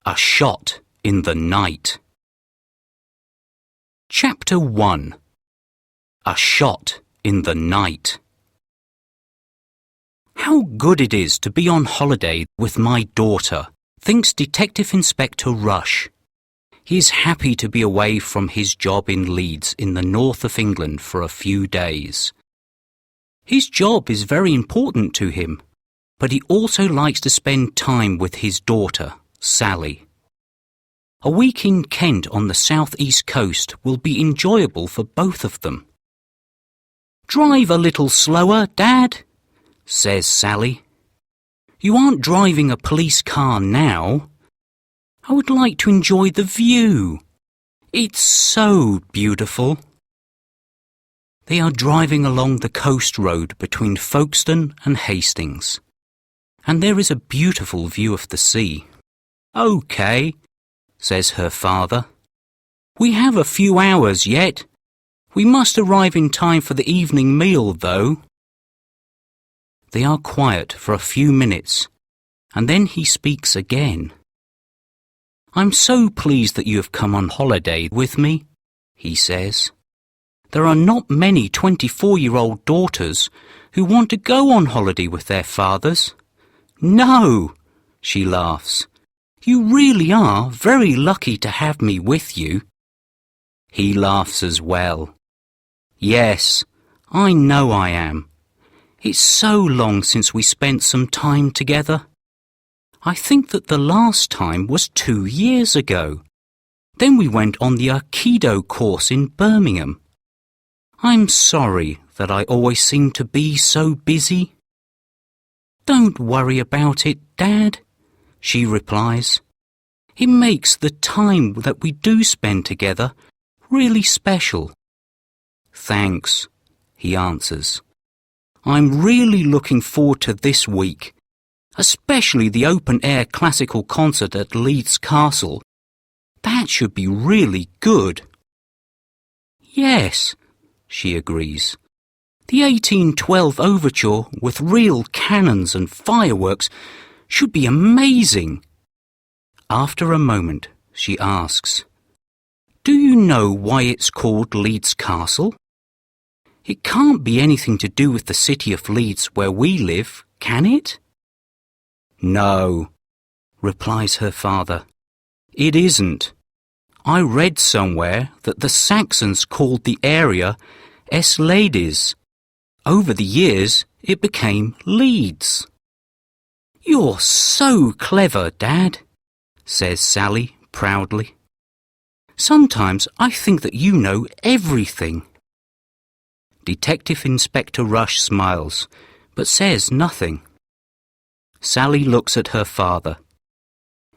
A Shot in the Night. Chapter 1. A Shot in the Night. How good it is to be on holiday with my daughter, thinks Detective Inspector Rush. He is happy to be away from his job in Leeds in the north of England for a few days. His job is very important to him, but he also likes to spend time with his daughter, Sally. A week in Kent on the south-east coast will be enjoyable for both of them. "Drive a little slower, Dad," says Sally. "You aren't driving a police car now. I would like to enjoy the view. It's so beautiful." They are driving along the coast road between Folkestone and Hastings, and there is a beautiful view of the sea. "OK," says her father. "We have a few hours yet. We must arrive in time for the evening meal, though." They are quiet for a few minutes, and then he speaks again. "I'm so pleased that you have come on holiday with me," he says. "There are not many 24-year-old daughters who want to go on holiday with their fathers." "No," she laughs. "You really are very lucky to have me with you." He laughs as well. "Yes, I know I am. It's so long since we spent some time together. I think that the last time was 2 years ago. Then we went on the Aikido course in Birmingham. I'm sorry that I always seem to be so busy." "Don't worry about it, Dad," she replies. "It makes the time that we do spend together really special." "Thanks," he answers. "I'm really looking forward to this week, especially the open-air classical concert at Leeds Castle. That should be really good." "Yes," she agrees. "The 1812 overture with real cannons and fireworks should be amazing." After a moment, she asks, "Do you know why it's called Leeds Castle? It can't be anything to do with the city of Leeds where we live, can it?" "No," replies her father. "It isn't. I read somewhere that the Saxons called the area Ladies. Over the years, it became Leeds." "You're so clever, Dad," says Sally proudly. "Sometimes I think that you know everything." Detective Inspector Rush smiles, but says nothing. Sally looks at her father.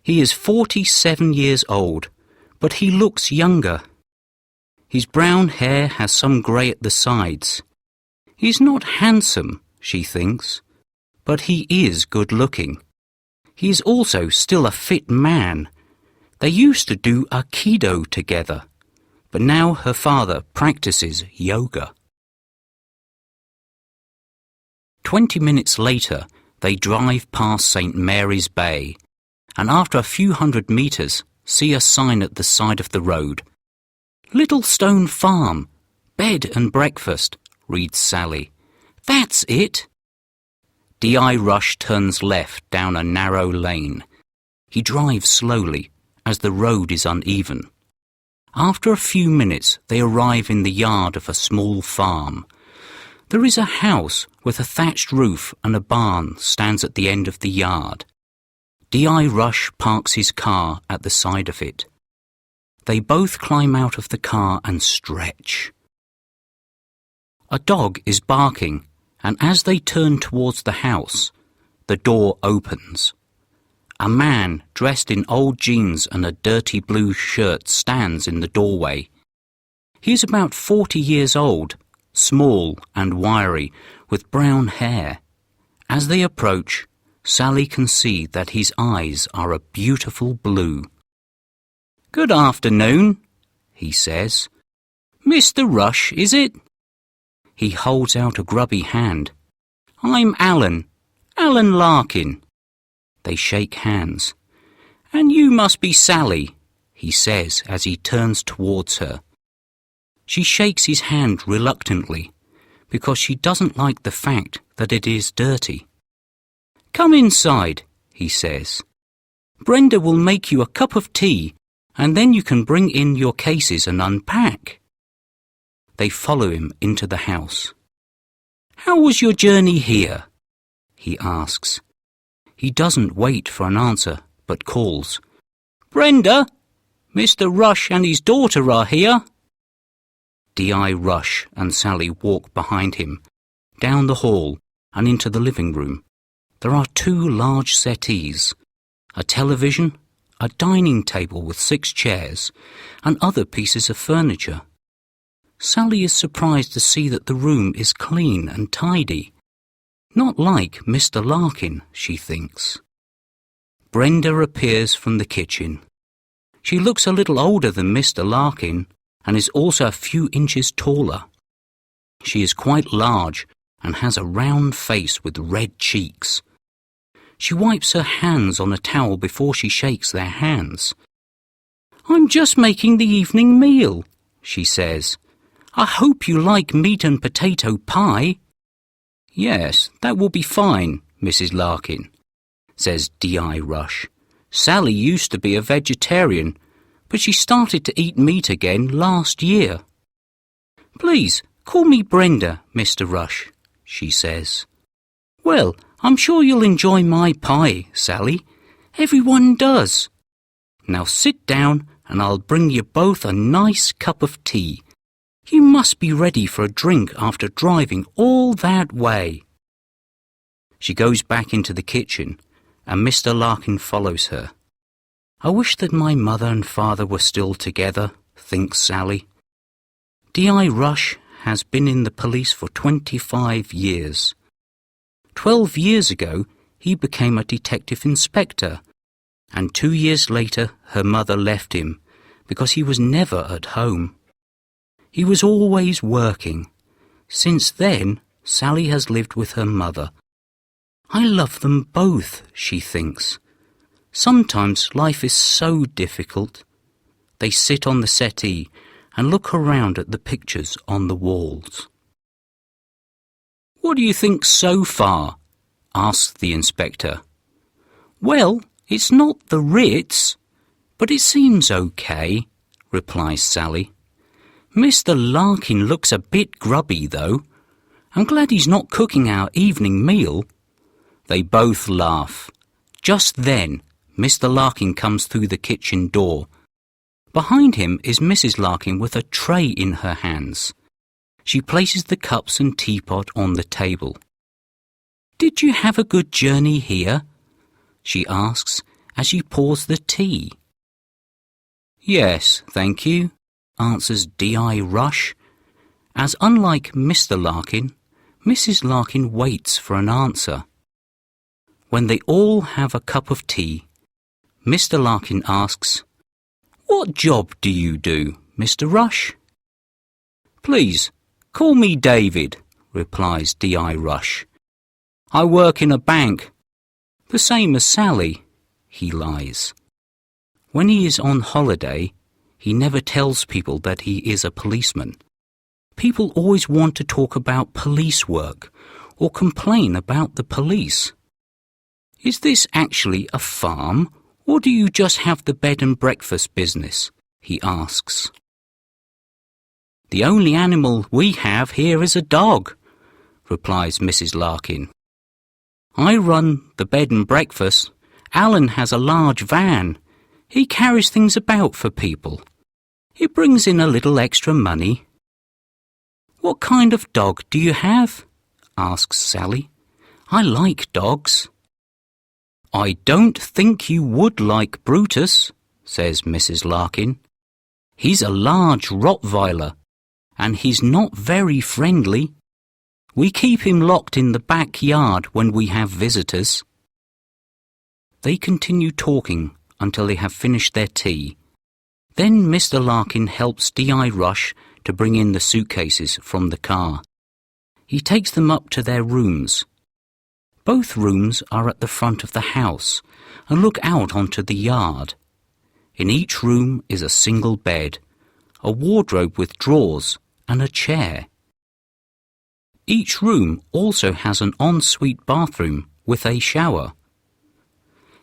He is 47 years old, but he looks younger. His brown hair has some grey at the sides. He's not handsome, she thinks, but he is good-looking. He is also still a fit man. They used to do Aikido together, but now her father practices yoga. 20 minutes later, they drive past St. Mary's Bay, and after a few hundred metres, see a sign at the side of the road. "Little Stone Farm, bed and breakfast," reads Sally. "That's it." D.I. Rush turns left down a narrow lane. He drives slowly, as the road is uneven. After a few minutes, they arrive in the yard of a small farm. There is a house with a thatched roof and a barn stands at the end of the yard. D.I. Rush parks his car at the side of it. They both climb out of the car and stretch. A dog is barking, and as they turn towards the house, the door opens. A man dressed in old jeans and a dirty blue shirt stands in the doorway. He is about 40 years old, small and wiry, with brown hair. As they approach, Sally can see that his eyes are a beautiful blue. "Good afternoon," he says. "Mr. Rush, is it?" He holds out a grubby hand. "I'm Alan Larkin." They shake hands. "And you must be Sally," he says as he turns towards her. She shakes his hand reluctantly because she doesn't like the fact that it is dirty. "Come inside," he says. "Brenda will make you a cup of tea and then you can bring in your cases and unpack." They follow him into the house. "How was your journey here?" he asks. He doesn't wait for an answer, but calls, "Brenda, Mr. Rush and his daughter are here." D.I. Rush and Sally walk behind him, down the hall and into the living room. There are 2 large settees, a television, a dining table with 6 chairs, and other pieces of furniture. Sally is surprised to see that the room is clean and tidy. Not like Mr. Larkin, she thinks. Brenda appears from the kitchen. She looks a little older than Mr. Larkin and is also a few inches taller. She is quite large and has a round face with red cheeks. She wipes her hands on a towel before she shakes their hands. "I'm just making the evening meal," she says. "I hope you like meat and potato pie." "Yes, that will be fine, Mrs. Larkin," says D.I. Rush. "Sally used to be a vegetarian, but she started to eat meat again last year." "Please, call me Brenda, Mr. Rush," she says. "Well, I'm sure you'll enjoy my pie, Sally. Everyone does. Now sit down and I'll bring you both a nice cup of tea. You must be ready for a drink after driving all that way." She goes back into the kitchen and Mr. Larkin follows her. "I wish that my mother and father were still together," thinks Sally. D.I. Rush has been in the police for 25 years. 12 years ago, he became a detective inspector, and 2 years later her mother left him because he was never at home. He was always working. Since then, Sally has lived with her mother. "I love them both," she thinks. Sometimes life is so difficult. They sit on the settee and look around at the pictures on the walls. "What do you think so far?" asks the inspector. "Well, it's not the Ritz, but it seems okay," replies Sally. "Mr. Larkin looks a bit grubby, though. I'm glad he's not cooking our evening meal." They both laugh. Just then, Mr. Larkin comes through the kitchen door. Behind him is Mrs. Larkin with a tray in her hands. She places the cups and teapot on the table. "Did you have a good journey here?" she asks as she pours the tea. "Yes, thank you," answers D.I. Rush, as unlike Mr. Larkin, Mrs. Larkin waits for an answer. When they all have a cup of tea, Mr. Larkin asks, "What job do you do, Mr. Rush?" "Please, call me David," replies D.I. Rush. "I work in a bank." "The same as Sally," he lies. When he is on holiday, he never tells people that he is a policeman. People always want to talk about police work or complain about the police. "Is this actually a farm, or do you just have the bed and breakfast business?" he asks. "The only animal we have here is a dog," replies Mrs. Larkin. "I run the bed and breakfast. Alan has a large van. He carries things about for people. It brings in a little extra money." "What kind of dog do you have?" asks Sally. "I like dogs." "I don't think you would like Brutus," says Mrs. Larkin. "He's a large Rottweiler, and he's not very friendly. We keep him locked in the backyard when we have visitors." They continue talking until they have finished their tea. Then Mr. Larkin helps D.I. Rush to bring in the suitcases from the car. He takes them up to their rooms. Both rooms are at the front of the house and look out onto the yard. In each room is a single bed, a wardrobe with drawers, and a chair. Each room also has an ensuite bathroom with a shower.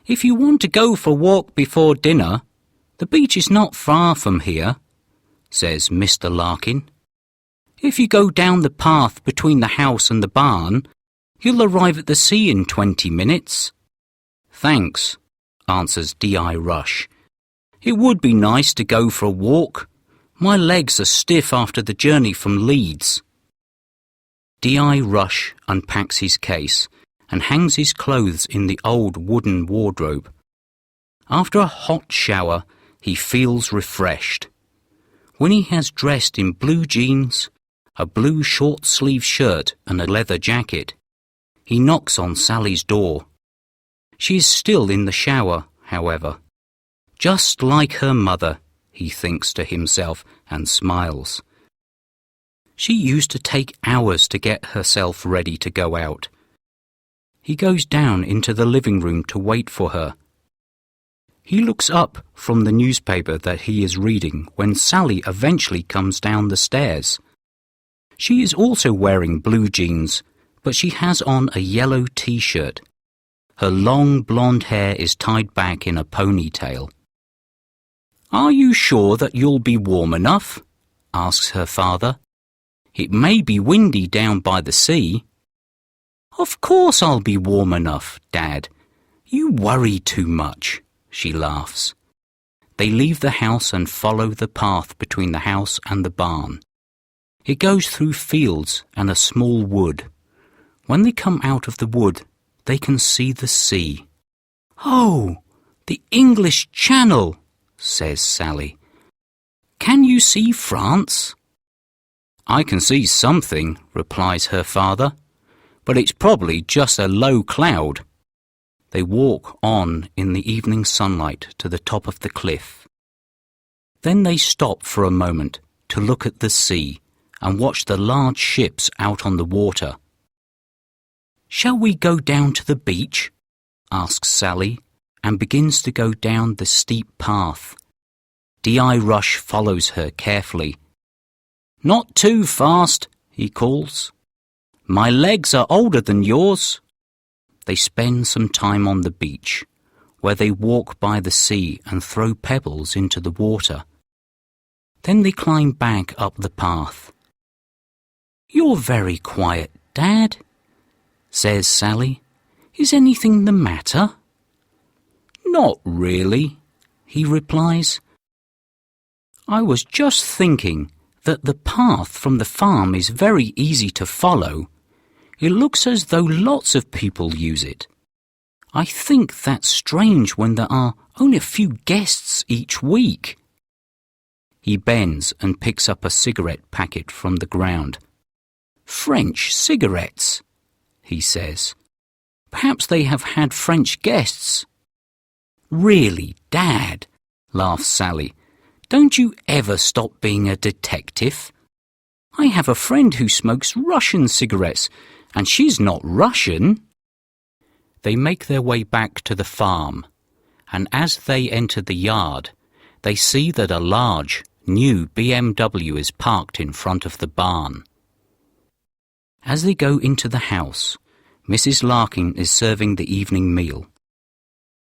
"If you want to go for a walk before dinner, the beach is not far from here," says Mr. Larkin. "If you go down the path between the house and the barn, you'll arrive at the sea in 20 minutes. "Thanks," answers D.I. Rush. "It would be nice to go for a walk. My legs are stiff after the journey from Leeds." D.I. Rush unpacks his case and hangs his clothes in the old wooden wardrobe. After a hot shower, he feels refreshed. When he has dressed in blue jeans, a blue short-sleeved shirt and a leather jacket, he knocks on Sally's door. She is still in the shower, however. Just like her mother, he thinks to himself and smiles. She used to take hours to get herself ready to go out. He goes down into the living room to wait for her. He looks up from the newspaper that he is reading when Sally eventually comes down the stairs. She is also wearing blue jeans, but she has on a yellow t-shirt. Her long blonde hair is tied back in a ponytail. "Are you sure that you'll be warm enough?" asks her father. "It may be windy down by the sea." "Of course I'll be warm enough, Dad. You worry too much," she laughs. They leave the house and follow the path between the house and the barn. It goes through fields and a small wood. When they come out of the wood, they can see the sea. "Oh, the English Channel," says Sally. "Can you see France?" "I can see something," replies her father, "but it's probably just a low cloud." They walk on in the evening sunlight to the top of the cliff. Then they stop for a moment to look at the sea and watch the large ships out on the water. "Shall we go down to the beach?" asks Sally, and begins to go down the steep path. D.I. Rush follows her carefully. "Not too fast," he calls. "My legs are older than yours." They spend some time on the beach, where they walk by the sea and throw pebbles into the water. Then they climb back up the path. "You're very quiet, Dad," says Sally. "Is anything the matter?" "Not really," he replies. "I was just thinking that the path from the farm is very easy to follow. It looks as though lots of people use it. I think that's strange when there are only a few guests each week." He bends and picks up a cigarette packet from the ground. "French cigarettes," he says. "Perhaps they have had French guests." "Really, Dad," laughs Sally, "don't you ever stop being a detective? I have a friend who smokes Russian cigarettes, and she's not Russian." They make their way back to the farm, and as they enter the yard, they see that a large, new BMW is parked in front of the barn. As they go into the house, Mrs. Larkin is serving the evening meal.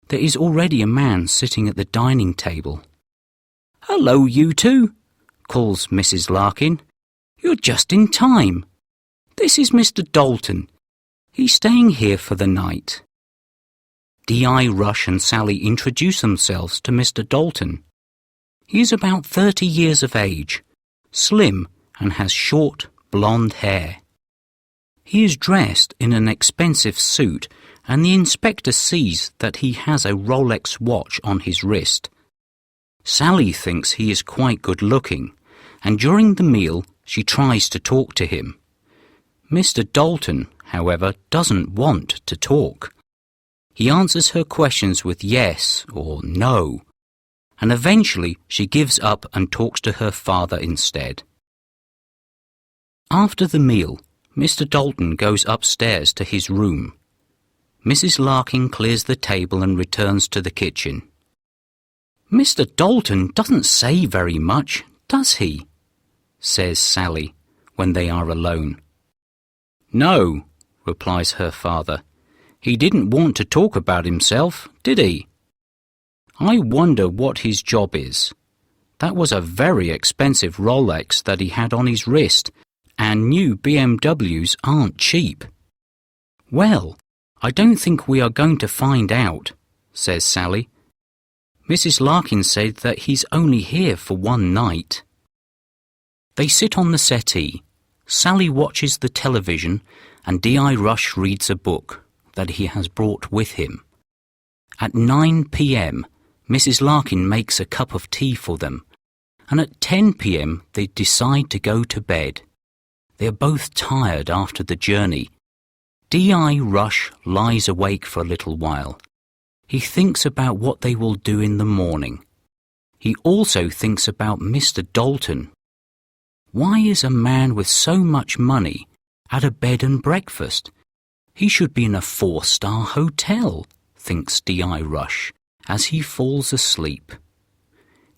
There is already a man sitting at the dining table. "Hello, you two," calls Mrs. Larkin. "You're just in time. This is Mr. Dalton. He's staying here for the night." D.I. Rush and Sally introduce themselves to Mr. Dalton. He is about 30 years of age, slim, and has short, blonde hair. He is dressed in an expensive suit, and the inspector sees that he has a Rolex watch on his wrist. Sally thinks he is quite good-looking, and during the meal she tries to talk to him. Mr. Dalton, however, doesn't want to talk. He answers her questions with yes or no, and eventually she gives up and talks to her father instead. After the meal, Mr. Dalton goes upstairs to his room. Mrs. Larkin clears the table and returns to the kitchen. "Mr. Dalton doesn't say very much, does he?" says Sally when they are alone. "No," replies her father. "He didn't want to talk about himself, did he? I wonder what his job is. That was a very expensive Rolex that he had on his wrist, and new BMWs aren't cheap." "Well, I don't think we are going to find out," says Sally. "Mrs. Larkin said that he's only here for one night." They sit on the settee. Sally watches the television and D.I. Rush reads a book that he has brought with him. At 9 p.m, Mrs. Larkin makes a cup of tea for them, and at 10 p.m. they decide to go to bed. They are both tired after the journey. D.I. Rush lies awake for a little while. He thinks about what they will do in the morning. He also thinks about Mr. Dalton. Why is a man with so much money at a bed and breakfast? He should be in a 4-star hotel, thinks D.I. Rush as he falls asleep.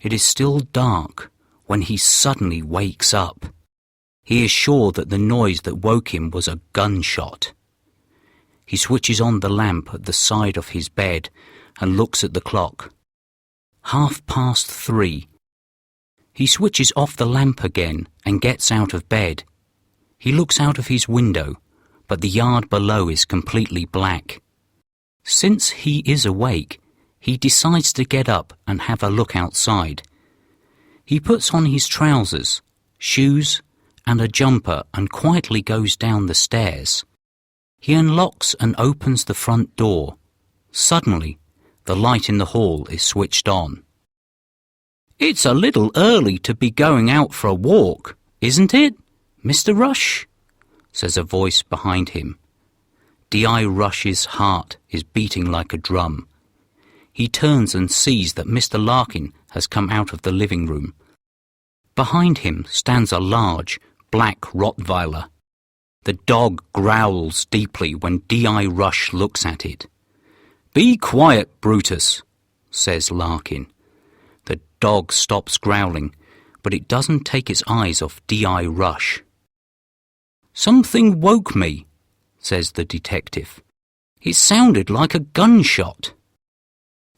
It is still dark when he suddenly wakes up. He is sure that the noise that woke him was a gunshot. He switches on the lamp at the side of his bed and looks at the clock. 3:30. He switches off the lamp again and gets out of bed. He looks out of his window, but the yard below is completely black. Since he is awake, he decides to get up and have a look outside. He puts on his trousers, shoes, and a jumper and quietly goes down the stairs. He unlocks and opens the front door. Suddenly, the light in the hall is switched on. "It's a little early to be going out for a walk, isn't it, Mr. Rush?" says a voice behind him. D.I. Rush's heart is beating like a drum. He turns and sees that Mr. Larkin has come out of the living room. Behind him stands a large, black Rottweiler. The dog growls deeply when D.I. Rush looks at it. "Be quiet, Brutus," says Larkin. The dog stops growling, but it doesn't take its eyes off D.I. Rush. "Something woke me," says the detective. "It sounded like a gunshot."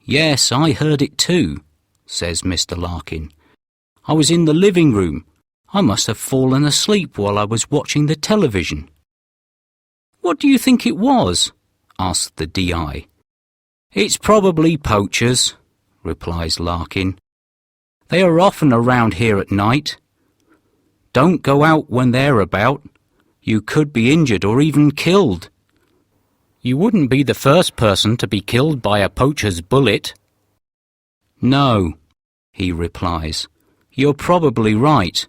"Yes, I heard it too," says Mr. Larkin. "I was in the living room. I must have fallen asleep while I was watching the television." "What do you think it was?" asked the D.I. "It's probably poachers," replies Larkin. "They are often around here at night. Don't go out when they're about. You could be injured or even killed. You wouldn't be the first person to be killed by a poacher's bullet." "No," he replies. "You're probably right.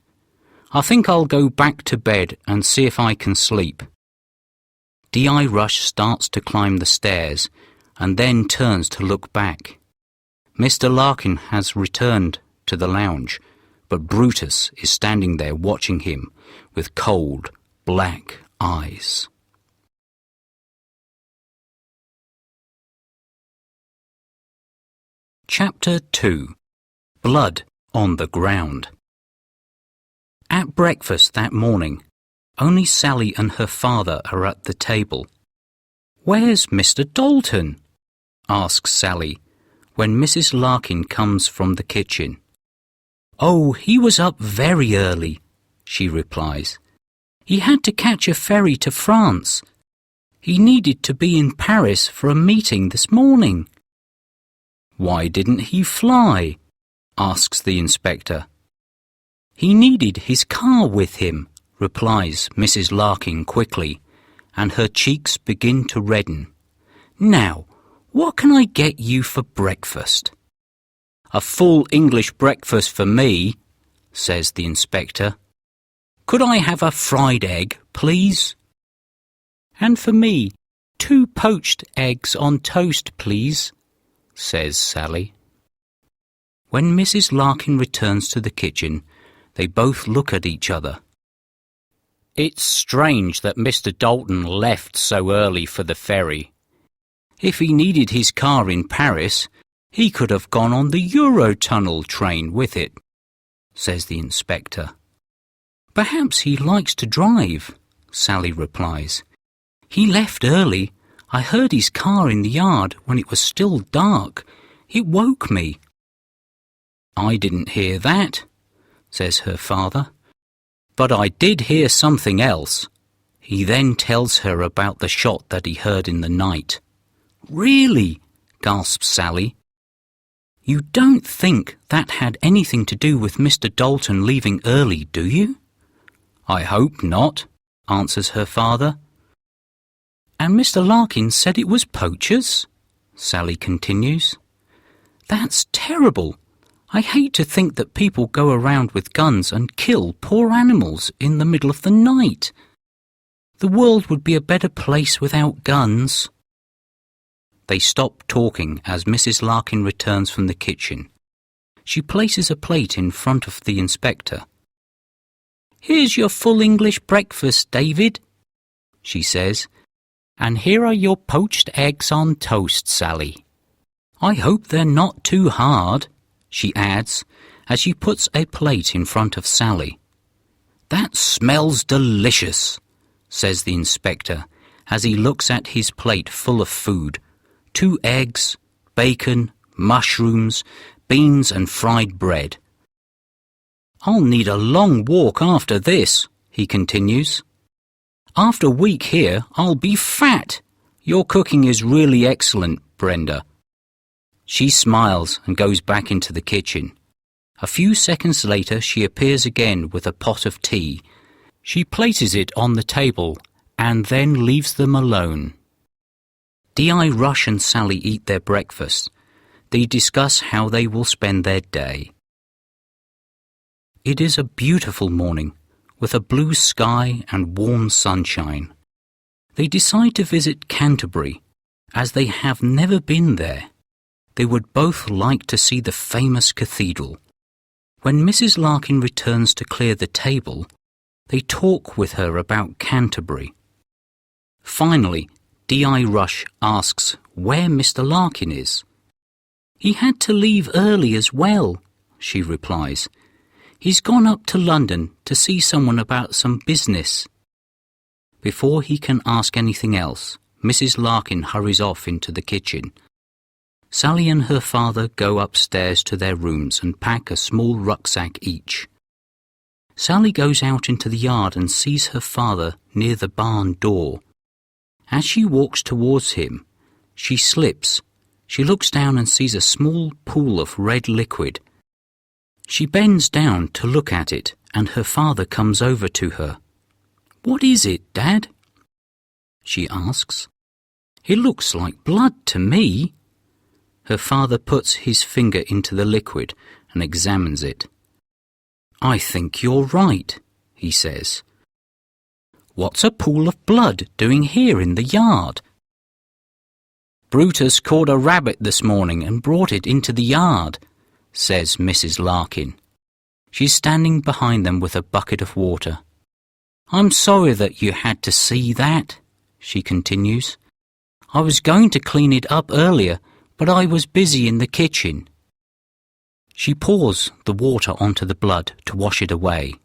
I think I'll go back to bed and see if I can sleep." D.I. Rush starts to climb the stairs and then turns to look back. Mr. Larkin has returned to the lounge, but Brutus is standing there watching him with cold, black eyes. Chapter 2. Blood on the Ground. At breakfast that morning, only Sally and her father are at the table. "Where's Mr. Dalton?" asks Sally when Mrs. Larkin comes from the kitchen. "Oh, he was up very early," she replies. "He had to catch a ferry to France. He needed to be in Paris for a meeting this morning." "Why didn't he fly?" asks the inspector. "He needed his car with him," replies Mrs. Larkin quickly, and her cheeks begin to redden. "Now, what can I get you for breakfast?" "A full English breakfast for me," says the inspector. "Could I have a fried egg, please?" "And for me, 2 poached eggs on toast, please," says Sally. When Mrs. Larkin returns to the kitchen, they both look at each other. "It's strange that Mr. Dalton left so early for the ferry. If he needed his car in Paris, he could have gone on the Eurotunnel train with it, says the inspector. Perhaps he likes to drive, Sally replies. He left early. I heard his car in the yard when it was still dark. It woke me. I didn't hear that, says her father. But I did hear something else. He then tells her about the shot that he heard in the night. Really? Gasps Sally. You don't think that had anything to do with Mr. Dalton leaving early, do you? I hope not, answers her father. And Mr. Larkin said it was poachers? Sally continues. That's terrible. I hate to think that people go around with guns and kill poor animals in the middle of the night. The world would be a better place without guns. They stop talking as Mrs. Larkin returns from the kitchen. She places a plate in front of the inspector. Here's your full English breakfast, David, she says, and here are your poached eggs on toast, Sally. I hope they're not too hard, she adds, as she puts a plate in front of Sally. That smells delicious, says the inspector, as he looks at his plate full of food. 2 eggs, bacon, mushrooms, beans and fried bread. I'll need a long walk after this, he continues. After a week here, I'll be fat. Your cooking is really excellent, Brenda. She smiles and goes back into the kitchen. A few seconds later, she appears again with a pot of tea. She places it on the table and then leaves them alone. D.I. Rush and Sally eat their breakfast. They discuss how they will spend their day. It is a beautiful morning, with a blue sky and warm sunshine. They decide to visit Canterbury, as they have never been there. They would both like to see the famous cathedral. When Mrs. Larkin returns to clear the table, they talk with her about Canterbury. Finally, D.I. Rush asks where Mr. Larkin is. He had to leave early as well, she replies. He's gone up to London to see someone about some business. Before he can ask anything else, Mrs. Larkin hurries off into the kitchen. Sally and her father go upstairs to their rooms and pack a small rucksack each. Sally goes out into the yard and sees her father near the barn door. As she walks towards him, she slips. She looks down and sees a small pool of red liquid. She bends down to look at it, and her father comes over to her. "What is it, Dad?" she asks. "It looks like blood to me." Her father puts his finger into the liquid and examines it. "I think you're right," he says. "What's a pool of blood doing here in the yard?" "Brutus caught a rabbit this morning and brought it into the yard," says Mrs. Larkin. She's standing behind them with a bucket of water. "I'm sorry that you had to see that," she continues. "I was going to clean it up earlier, but I was busy in the kitchen." She pours the water onto the blood to wash it away.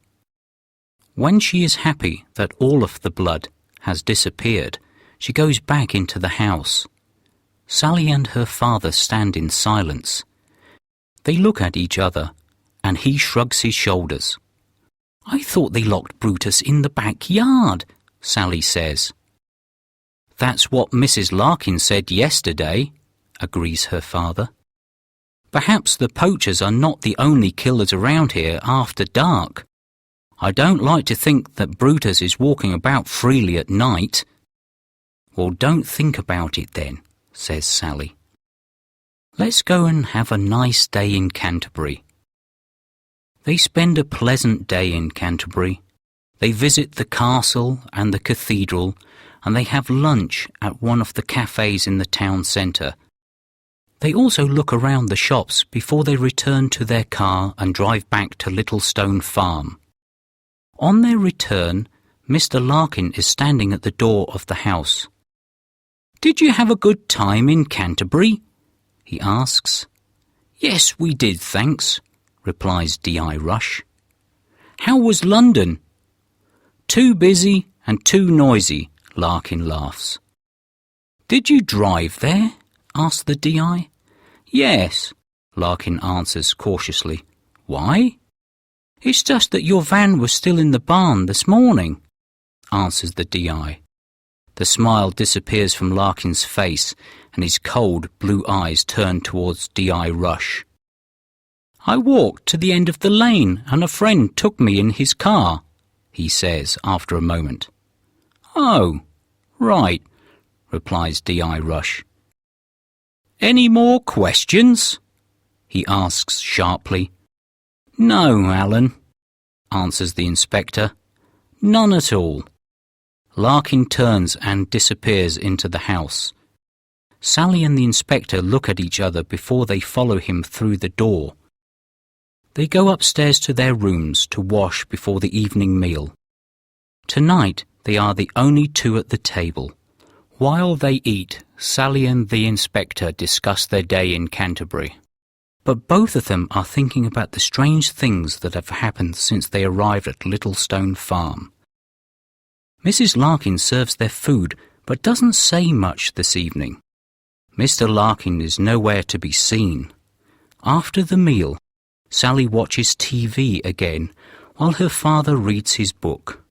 When she is happy that all of the blood has disappeared, she goes back into the house. Sally and her father stand in silence. They look at each other, and he shrugs his shoulders. "I thought they locked Brutus in the backyard," Sally says. "That's what Mrs. Larkin said yesterday," agrees her father. "Perhaps the poachers are not the only killers around here after dark. I don't like to think that Brutus is walking about freely at night." "Well, don't think about it then," says Sally. "Let's go and have a nice day in Canterbury." They spend a pleasant day in Canterbury. They visit the castle and the cathedral, and they have lunch at one of the cafes in the town centre. They also look around the shops before they return to their car and drive back to Littlestone Farm. On their return, Mr. Larkin is standing at the door of the house. Did you have a good time in Canterbury? He asks. Yes, we did, thanks, replies D.I. Rush. How was London? Too busy and too noisy, Larkin laughs. Did you drive there? asks the D.I. Yes, Larkin answers cautiously. Why? It's just that your van was still in the barn this morning, answers the D.I. The smile disappears from Larkin's face and his cold blue eyes turn towards D.I. Rush. I walked to the end of the lane and a friend took me in his car, he says after a moment. Oh, right, replies D.I. Rush. Any more questions? He asks sharply. No, Alan, answers the inspector. None at all. Larkin turns and disappears into the house. Sally and the inspector look at each other before they follow him through the door. They go upstairs to their rooms to wash before the evening meal. Tonight they are the only two at the table. While they eat, Sally and the inspector discuss their day in Canterbury. But both of them are thinking about the strange things that have happened since they arrived at Littlestone Farm. Mrs. Larkin serves their food but doesn't say much this evening. Mr. Larkin is nowhere to be seen. After the meal, Sally watches TV again while her father reads his book.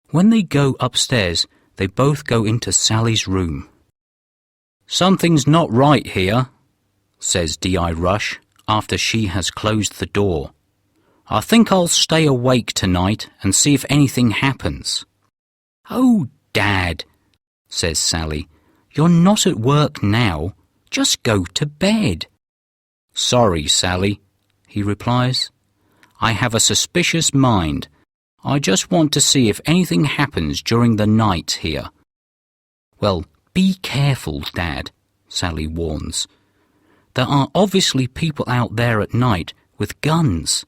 When they go upstairs, they both go into Sally's room. Something's not right here, says D.I. Rush after she has closed the door. I think I'll stay awake tonight and see if anything happens. Oh, Dad, says Sally, you're not at work now. Just go to bed. Sorry, Sally, he replies. I have a suspicious mind. I just want to see if anything happens during the night here. Well, be careful, Dad, Sally warns. There are obviously people out there at night with guns.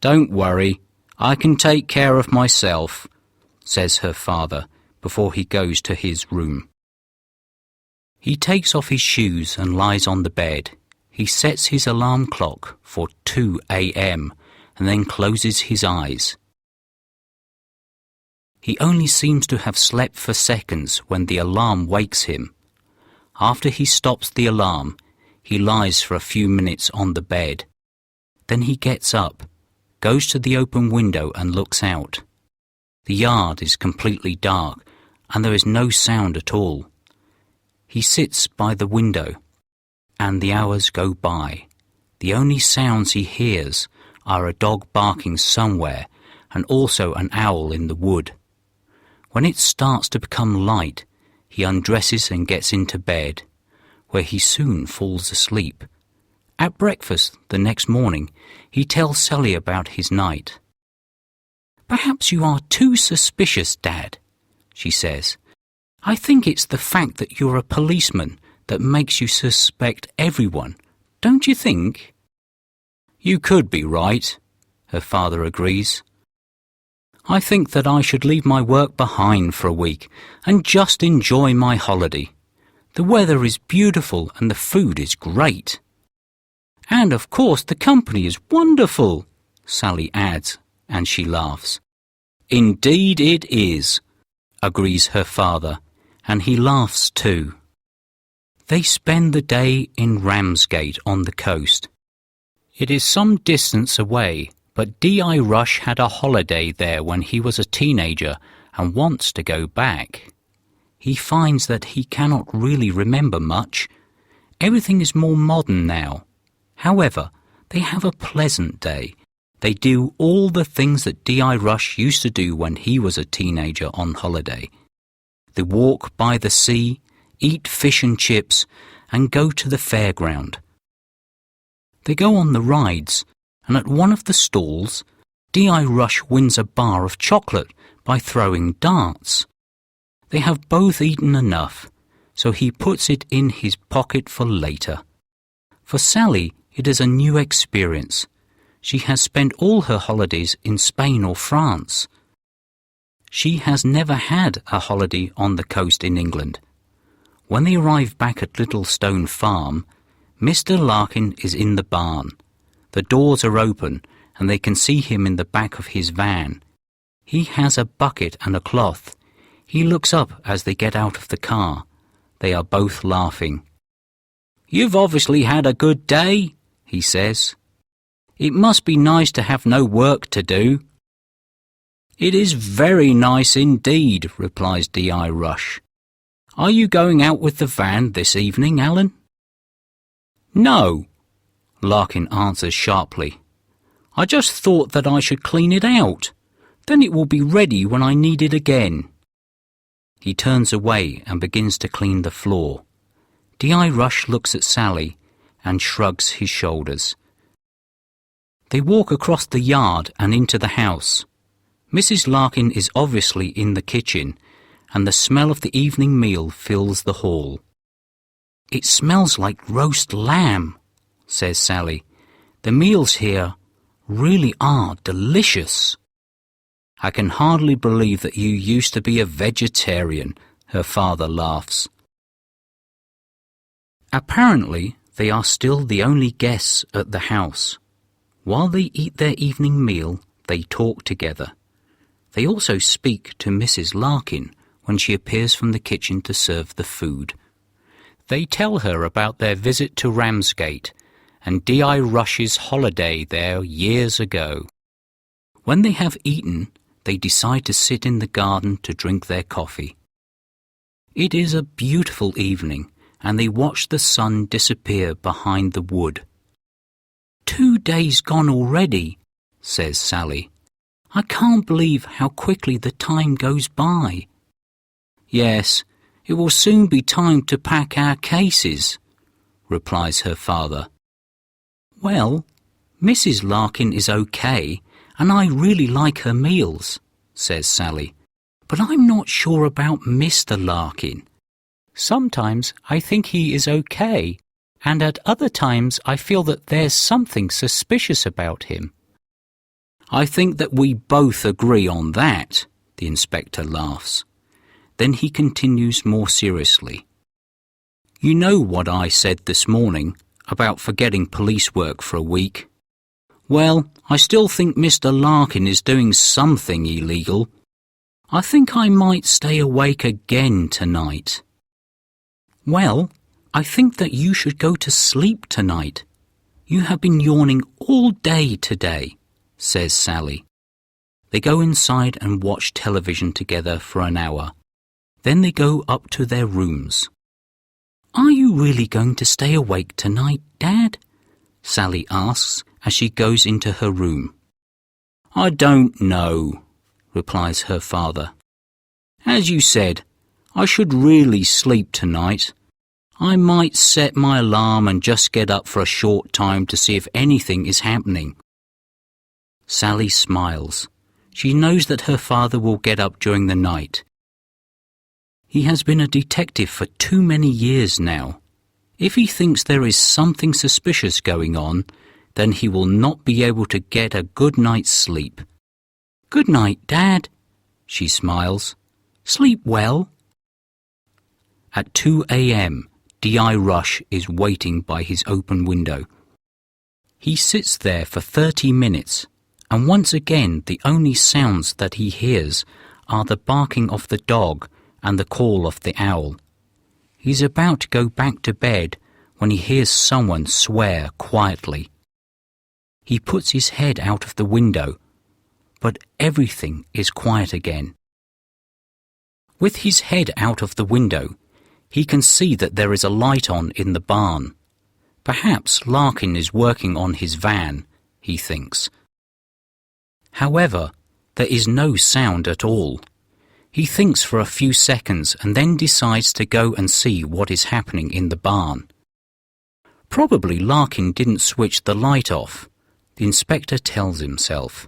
Don't worry, I can take care of myself, says her father before he goes to his room. He takes off his shoes and lies on the bed. He sets his alarm clock for 2 a.m. and then closes his eyes. He only seems to have slept for seconds when the alarm wakes him. After he stops the alarm, he lies for a few minutes on the bed. Then he gets up, goes to the open window and looks out. The yard is completely dark and there is no sound at all. He sits by the window and the hours go by. The only sounds he hears are a dog barking somewhere and also an owl in the wood. When it starts to become light, he undresses and gets into bed, where he soon falls asleep. At breakfast the next morning, he tells Sally about his night. Perhaps you are too suspicious, Dad, she says. I think it's the fact that you're a policeman that makes you suspect everyone, don't you think? You could be right, her father agrees. I think that I should leave my work behind for a week and just enjoy my holiday. The weather is beautiful and the food is great. And of course the company is wonderful, Sally adds, and she laughs. Indeed it is, agrees her father, and he laughs too. They spend the day in Ramsgate on the coast. It is some distance away, but D.I. Rush had a holiday there when he was a teenager and wants to go back. He finds that he cannot really remember much. Everything is more modern now. However, they have a pleasant day. They do all the things that D.I. Rush used to do when he was a teenager on holiday. They walk by the sea, eat fish and chips, and go to the fairground. They go on the rides, and at one of the stalls, D.I. Rush wins a bar of chocolate by throwing darts. They have both eaten enough, so he puts it in his pocket for later. For Sally, it is a new experience. She has spent all her holidays in Spain or France. She has never had a holiday on the coast in England. When they arrive back at Littlestone Farm, Mr. Larkin is in the barn. The doors are open and they can see him in the back of his van. He has a bucket and a cloth. He looks up as they get out of the car. They are both laughing. "You've obviously had a good day," he says. "It must be nice to have no work to do." "It is very nice indeed," replies D.I. Rush. "Are you going out with the van this evening, Alan?" "No," Larkin answers sharply. "I just thought that I should clean it out. Then it will be ready when I need it again." He turns away and begins to clean the floor. D.I. Rush looks at Sally and shrugs his shoulders. They walk across the yard and into the house. Mrs. Larkin is obviously in the kitchen, and the smell of the evening meal fills the hall. "It smells like roast lamb," says Sally. "The meals here really are delicious." "I can hardly believe that you used to be a vegetarian," her father laughs. Apparently, they are still the only guests at the house. While they eat their evening meal, they talk together. They also speak to Mrs. Larkin when she appears from the kitchen to serve the food. They tell her about their visit to Ramsgate and D.I. Rush's holiday there years ago. When they have eaten, they decide to sit in the garden to drink their coffee. It is a beautiful evening, and they watch the sun disappear behind the wood. "2 days gone already," says Sally. "I can't believe how quickly the time goes by." "Yes, it will soon be time to pack our cases," replies her father. "Well, Mrs. Larkin is okay, and I really like her meals," says Sally. "But I'm not sure about Mr. Larkin. Sometimes I think he is okay, and at other times I feel that there's something suspicious about him." "I think that we both agree on that," the inspector laughs. Then he continues more seriously. "You know what I said this morning about forgetting police work for a week? Well, I still think Mr. Larkin is doing something illegal. I think I might stay awake again tonight." "Well, I think that you should go to sleep tonight. You have been yawning all day today," says Sally. They go inside and watch television together for an hour. Then they go up to their rooms. "Are you really going to stay awake tonight, Dad?" Sally asks as she goes into her room. "I don't know," replies her father. "As you said, I should really sleep tonight. I might set my alarm and just get up for a short time to see if anything is happening." Sally smiles. She knows that her father will get up during the night. He has been a detective for too many years now. If he thinks there is something suspicious going on, then he will not be able to get a good night's sleep. "Good night, Dad," she smiles. "Sleep well." At 2 a.m., D.I. Rush is waiting by his open window. He sits there for 30 minutes, and once again the only sounds that he hears are the barking of the dog and the call of the owl. He's about to go back to bed when he hears someone swear quietly. He puts his head out of the window, but everything is quiet again. With his head out of the window, he can see that there is a light on in the barn. Perhaps Larkin is working on his van, he thinks. However, there is no sound at all. He thinks for a few seconds and then decides to go and see what is happening in the barn. Probably Larkin didn't switch the light off, the inspector tells himself.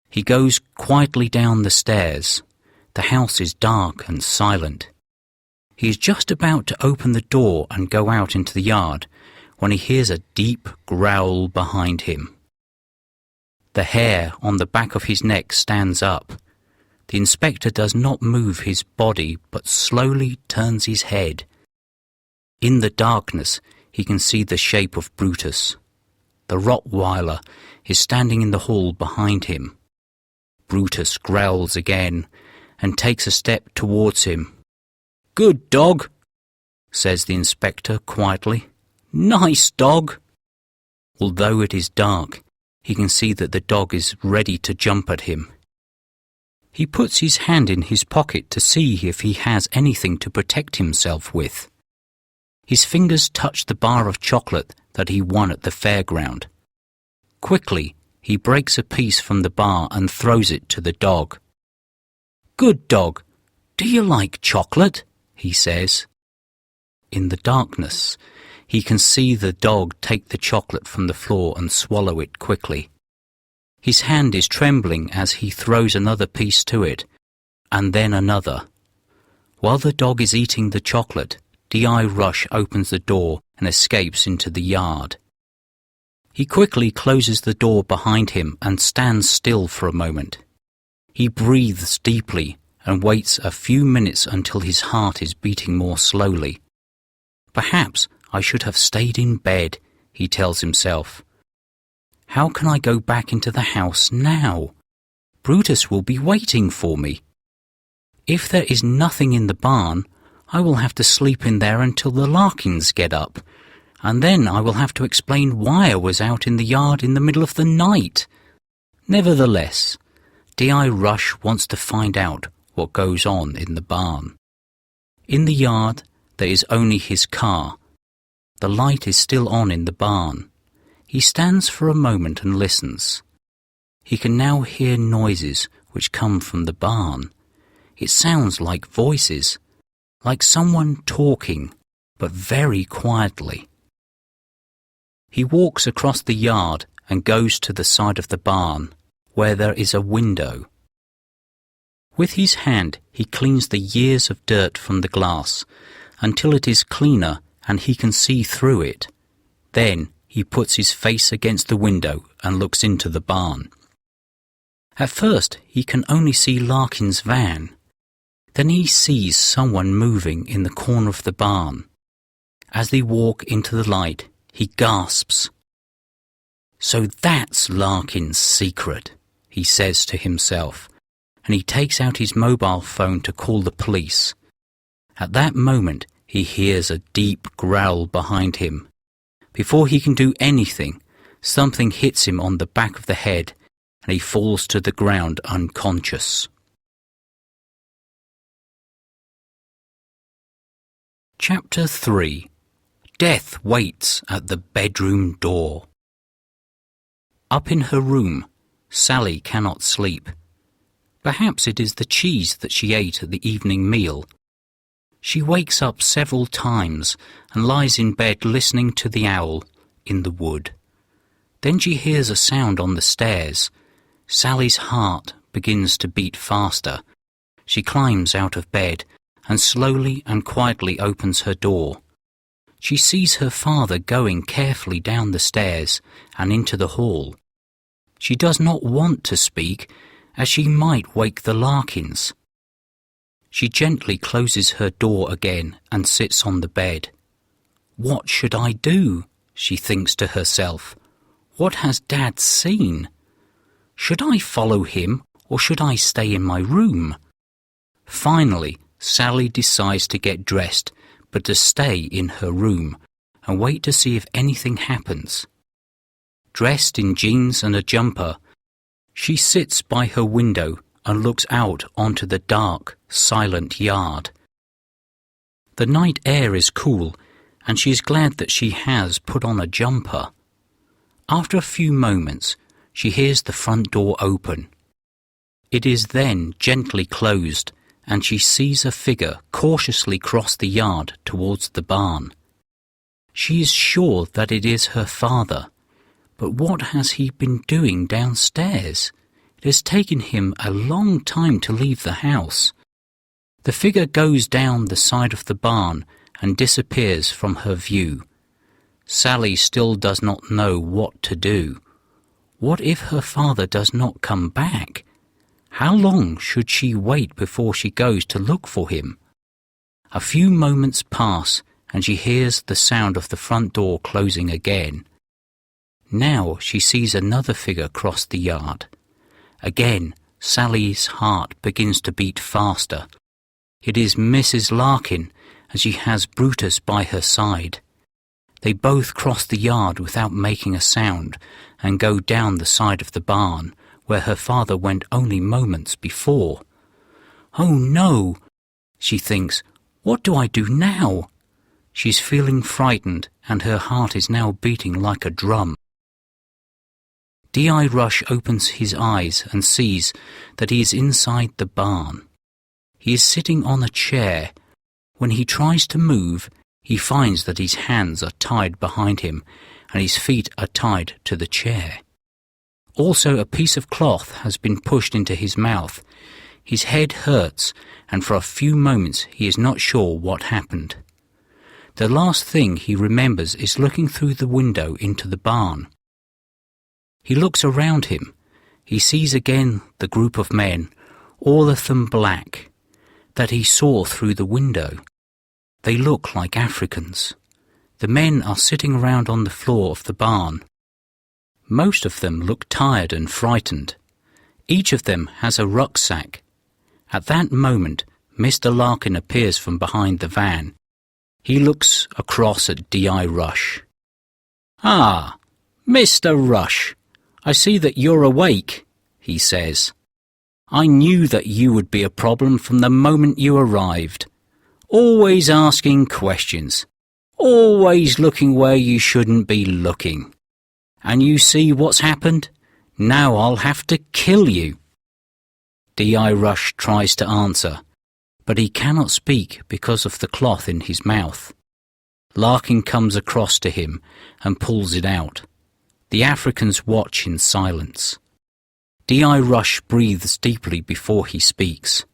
He goes quietly down the stairs. The house is dark and silent. He is just about to open the door and go out into the yard when he hears a deep growl behind him. The hair on the back of his neck stands up. The inspector does not move his body but slowly turns his head. In the darkness, he can see the shape of Brutus. The Rottweiler is standing in the hall behind him. Brutus growls again and takes a step towards him. "Good dog," says the inspector quietly. "Nice dog." Although it is dark, he can see that the dog is ready to jump at him. He puts his hand in his pocket to see if he has anything to protect himself with. His fingers touch the bar of chocolate that he won at the fairground. Quickly, he breaks a piece from the bar and throws it to the dog. "Good dog, do you like chocolate?" he says. In the darkness, he can see the dog take the chocolate from the floor and swallow it quickly. His hand is trembling as he throws another piece to it, and then another. While the dog is eating the chocolate, D.I. Rush opens the door and escapes into the yard. He quickly closes the door behind him and stands still for a moment. He breathes deeply and waits a few minutes until his heart is beating more slowly. "Perhaps I should have stayed in bed," he tells himself. "How can I go back into the house now? Brutus will be waiting for me. If there is nothing in the barn, I will have to sleep in there until the Larkins get up, and then I will have to explain why I was out in the yard in the middle of the night." Nevertheless, D.I. Rush wants to find out what goes on in the barn. In the yard, there is only his car. The light is still on in the barn. He stands for a moment and listens. He can now hear noises which come from the barn. It sounds like voices, like someone talking, but very quietly. He walks across the yard and goes to the side of the barn, where there is a window. With his hand, he cleans the years of dirt from the glass until it is cleaner and he can see through it. Then he puts his face against the window and looks into the barn. At first, he can only see Larkin's van. Then he sees someone moving in the corner of the barn. As they walk into the light, he gasps. "So that's Larkin's secret," he says to himself, and he takes out his mobile phone to call the police. At that moment, he hears a deep growl behind him. Before he can do anything, something hits him on the back of the head, and he falls to the ground unconscious. Chapter 3. Death waits at the bedroom door. Up in her room, Sally cannot sleep. Perhaps it is the cheese that she ate at the evening meal. She wakes up several times and lies in bed listening to the owl in the wood. Then she hears a sound on the stairs. Sally's heart begins to beat faster. She climbs out of bed and slowly and quietly opens her door. She sees her father going carefully down the stairs and into the hall. She does not want to speak, as she might wake the Larkins. She gently closes her door again and sits on the bed. "What should I do?" she thinks to herself. "What has Dad seen? Should I follow him or should I stay in my room?" Finally, Sally decides to get dressed, but to stay in her room and wait to see if anything happens. Dressed in jeans and a jumper, she sits by her window and looks out onto the dark, silent yard. The night air is cool, and she is glad that she has put on a jumper. After a few moments, she hears the front door open. It is then gently closed, and she sees a figure cautiously cross the yard towards the barn. She is sure that it is her father, but what has he been doing downstairs? It has taken him a long time to leave the house. The figure goes down the side of the barn and disappears from her view. Sally still does not know what to do. What if her father does not come back? How long should she wait before she goes to look for him? A few moments pass and she hears the sound of the front door closing again. Now she sees another figure cross the yard. Again, Sally's heart begins to beat faster. It is Mrs. Larkin, and she has Brutus by her side. They both cross the yard without making a sound and go down the side of the barn, where her father went only moments before. Oh no, she thinks, what do I do now? She's feeling frightened, and her heart is now beating like a drum. D.I. Rush opens his eyes and sees that he is inside the barn. He is sitting on a chair. When he tries to move, he finds that his hands are tied behind him and his feet are tied to the chair. Also, a piece of cloth has been pushed into his mouth. His head hurts, and for a few moments he is not sure what happened. The last thing he remembers is looking through the window into the barn. He looks around him. He sees again the group of men, all of them black, that he saw through the window. They look like Africans. The men are sitting around on the floor of the barn. Most of them look tired and frightened. Each of them has a rucksack. At that moment, Mr. Larkin appears from behind the van. He looks across at D.I. Rush. "Ah, Mr. Rush, I see that you're awake," he says. "I knew that you would be a problem from the moment you arrived. Always asking questions. Always looking where you shouldn't be looking. And you see what's happened? Now I'll have to kill you." D.I. Rush tries to answer, but he cannot speak because of the cloth in his mouth. Larkin comes across to him and pulls it out. The Africans watch in silence. D.I. Rush breathes deeply before he speaks.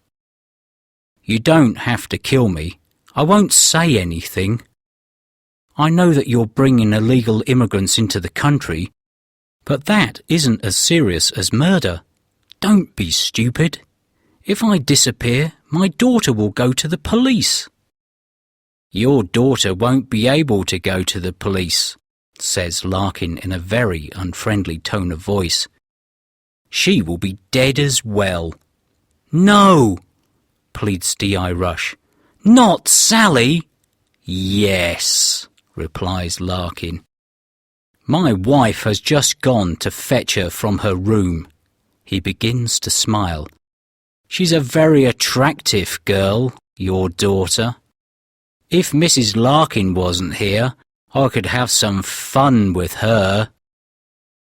"You don't have to kill me. I won't say anything. I know that you're bringing illegal immigrants into the country, but that isn't as serious as murder. Don't be stupid. If I disappear, my daughter will go to the police." "Your daughter won't be able to go to the police," says Larkin in a very unfriendly tone of voice. "She will be dead as well." "No," pleads D.I. Rush. "Not Sally." "Yes," replies Larkin. "My wife has just gone to fetch her from her room." He begins to smile. "She's a very attractive girl, your daughter. If Mrs. Larkin wasn't here, I could have some fun with her."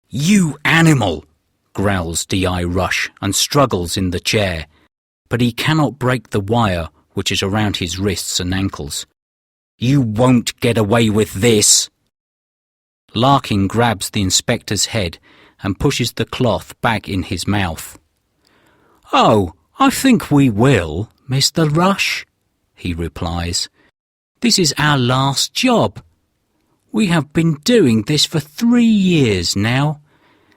"You animal!" growls D.I. Rush and struggles in the chair, but he cannot break the wire which is around his wrists and ankles. "You won't get away with this." Larkin grabs the inspector's head and pushes the cloth back in his mouth. "Oh, I think we will, Mr. Rush," he replies. "This is our last job. We have been doing this for 3 years now.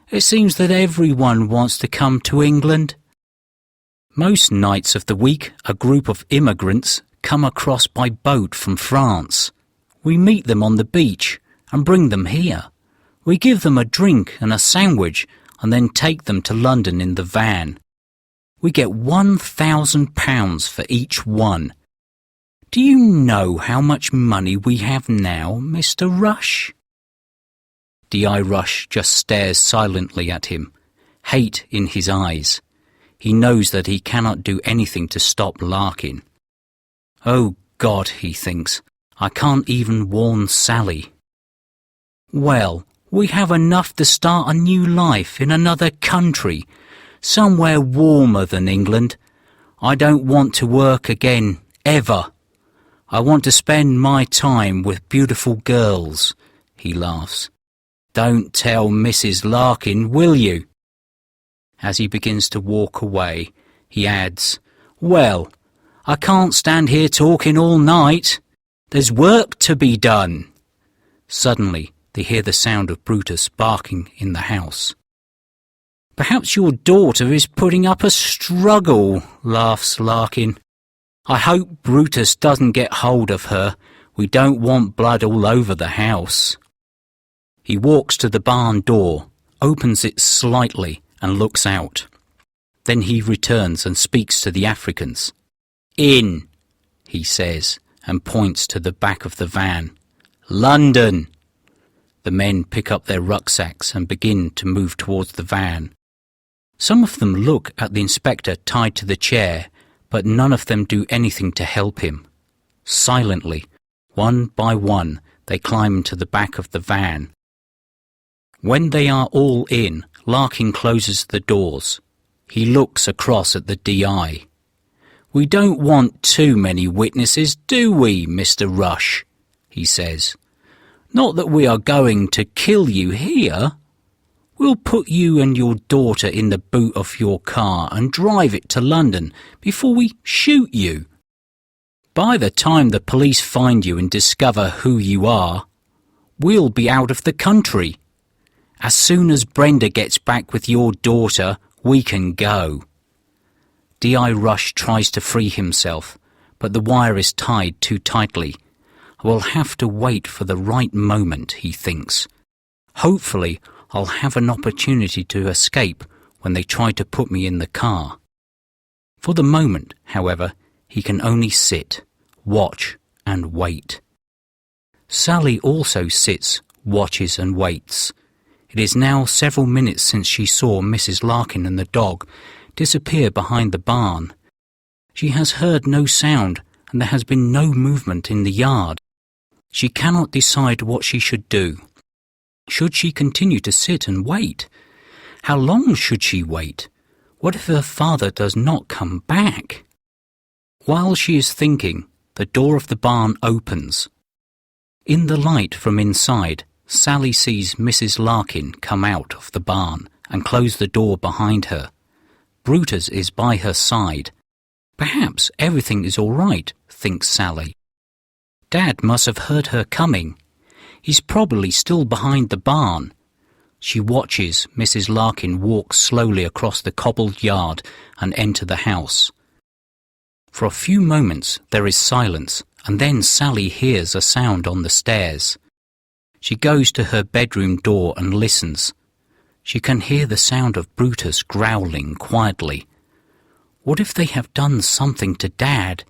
It seems that everyone wants to come to England. Most nights of the week, a group of immigrants come across by boat from France. We meet them on the beach and bring them here. We give them a drink and a sandwich and then take them to London in the van. We get £1,000 for each one. Do you know how much money we have now, Mr. Rush?" D.I. Rush just stares silently at him, hate in his eyes. He knows that he cannot do anything to stop Larkin. "Oh God," he thinks, "I can't even warn Sally." "Well, we have enough to start a new life in another country, somewhere warmer than England. I don't want to work again, ever. I want to spend my time with beautiful girls," he laughs. "Don't tell Mrs. Larkin, will you?" As he begins to walk away, he adds, "Well, I can't stand here talking all night. There's work to be done." Suddenly, they hear the sound of Brutus barking in the house. "Perhaps your daughter is putting up a struggle," laughs Larkin. "I hope Brutus doesn't get hold of her. We don't want blood all over the house." He walks to the barn door, opens it slightly and looks out. Then he returns and speaks to the Africans. "In," he says, and points to the back of the van. "London." The men pick up their rucksacks and begin to move towards the van. Some of them look at the inspector tied to the chair, but none of them do anything to help him. Silently, one by one, they climb into the back of the van. When they are all in, Larkin closes the doors. He looks across at the DI. "We don't want too many witnesses, do we, Mr. Rush?" he says. "Not that we are going to kill you here. We'll put you and your daughter in the boot of your car and drive it to London before we shoot you. By the time the police find you and discover who you are, we'll be out of the country. As soon as Brenda gets back with your daughter, we can go." D.I. Rush tries to free himself, but the wire is tied too tightly. "I will have to wait for the right moment," he thinks. "Hopefully, I'll have an opportunity to escape when they try to put me in the car." For the moment, however, he can only sit, watch and wait. Sally also sits, watches and waits. It is now several minutes since she saw Mrs. Larkin and the dog disappear behind the barn. She has heard no sound and there has been no movement in the yard. She cannot decide what she should do. Should she continue to sit and wait? How long should she wait? What if her father does not come back? While she is thinking, the door of the barn opens. In the light from inside, Sally sees Mrs. Larkin come out of the barn and close the door behind her. Brutus is by her side. Perhaps everything is all right, thinks Sally. Dad must have heard her coming. He's probably still behind the barn. She watches Mrs. Larkin walk slowly across the cobbled yard and enter the house. For a few moments there is silence, and then Sally hears a sound on the stairs. She goes to her bedroom door and listens. She can hear the sound of Brutus growling quietly. What if they have done something to Dad,